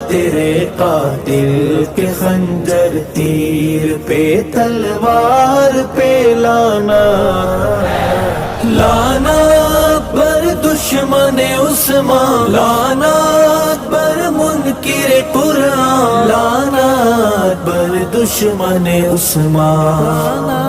تیرے قاتل کے خنجر تیر پہ تلوار پہ لانا، لانا بر دشمن عثمان، لانا بر منکر قرآن، لانا بر دشمن عثمان، لانا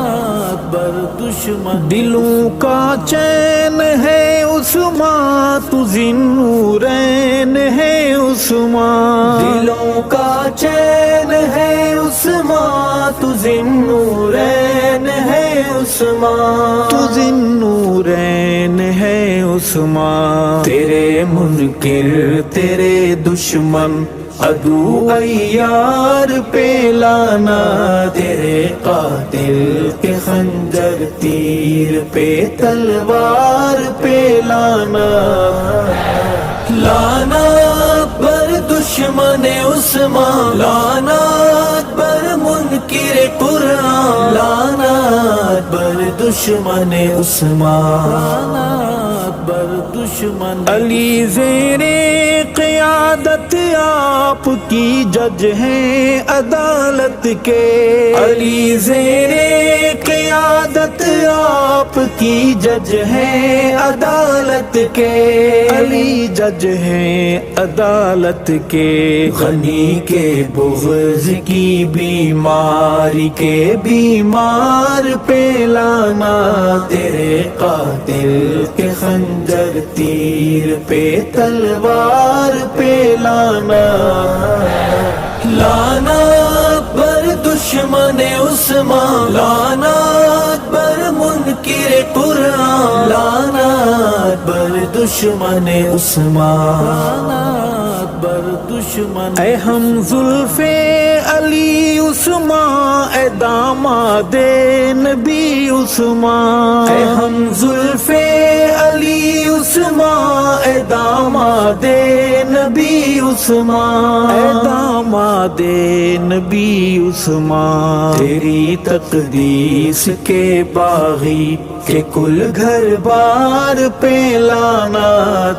بر دشمن۔ دلوں کا چین ہے عثمان، تو ذی-النورین ہے عثمان، دلوں کا چین ہے عثمان، تو ذی-النورین ہے عثمان، تو ذی-النورین ہے عثمان۔ تیرے منکر تیرے دشمن عدو عیار پہ لانا، تیرے قاتل کے خنجر تیر پہ تلوار پہ لانا، لانا بر دشمن عثمان، لانا بر منکر قرآن، لانا بر دشمن عثمان، لانا بر دشمن۔ علی زیر قیادت آپ کی جج ہیں عدالت کے، علی زیر قیادت آپ کی جج ہیں عدالت کے، علی جج ہیں عدالت کے۔ غنی کے بغض کی بیماری کے بیمار پہ لانا، تیرے قاتل کے خنجر تیر پہ تلوار پہ لانا، لانا بر دشمن عثمان، لانا بر منکر قرآن، لانا بر دشمن عثمان، لانا بر دشمن۔ اے ہم زلف علی عثمان، اے داماد نبی عثمان، اے ہم زلف علی عثمان، اے داماد نبی عثمان، اے داماد نبی عثمان۔ تیری تقدیس کے باغی کہ کل گھر بار پہ لانا،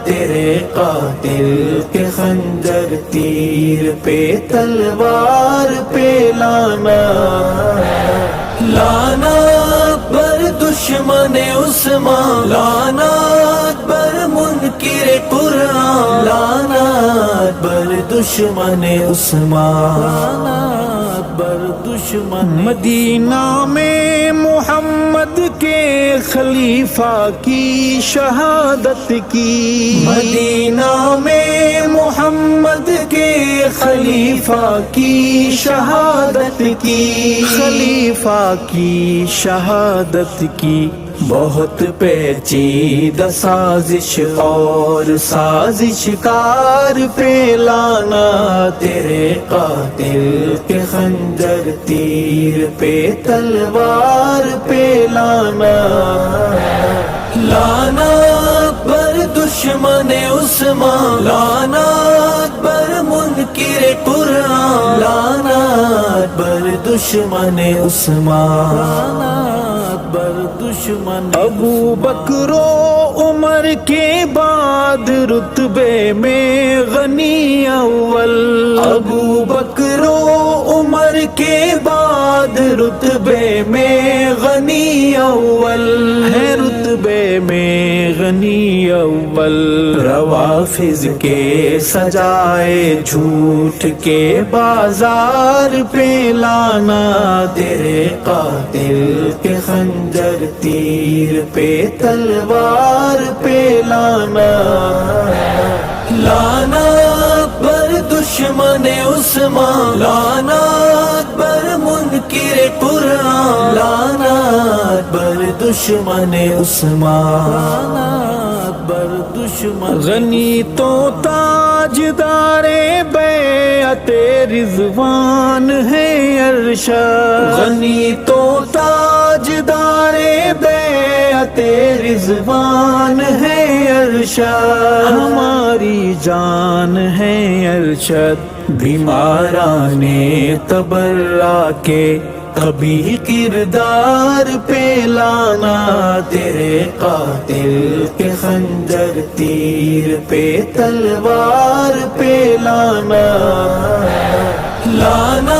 تیرے قاتل کے خنجر تیر پہ تلوار پہ لانا، لانا بر دشمن عثمان، لانا بر منکر قرآن، لانا بر دشمن عثمان، لانا بر دشمن۔ مدینہ میں محمد کے خلیفہ کی شہادت کی، مدینہ میں محمد کے خلیفہ کی شہادت کی، خلیفہ کی شہادت کی۔ بہت پیچیدہ سازش اور سازش کار پہ لانا، تیرے قاتل کے خنجر تیر پہ تلوار پہ لانا، لانا بر دشمن عثمان، لانا بر منکر قرآن، لانا بر دشمن عثمان، لانا بر دشمن۔ ابو بکر و عمر کے بعد رتبے میں غنی اول، ابو بکر و عمر کے بعد رتبے میں غنی اول ہے، رتبے میں غنی اول۔ روافض کے سجائے جھوٹ کے بازار پہ لانا، تیرے قاتل کے خنجر تیر پہ تلوار پہ لانا، لانا بر دشمن عثمان، لانا بر منکر قرآن، لانا بر دشمن عثمان، لانا بر دشمن۔ غنی تو تاجدار بیعت رضوان ہے ارشاد، غنی تو تاجدار بیعت رضوان ہے ارشاد، ہماری جان ہے ارشد۔ بیماران تبرا کے کبھی کردار پہ لانا تیرے قاتل کے خنجر تیر پہ تلوار پہ لانا لانا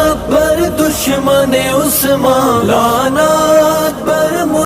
اکبر دشمن عثمان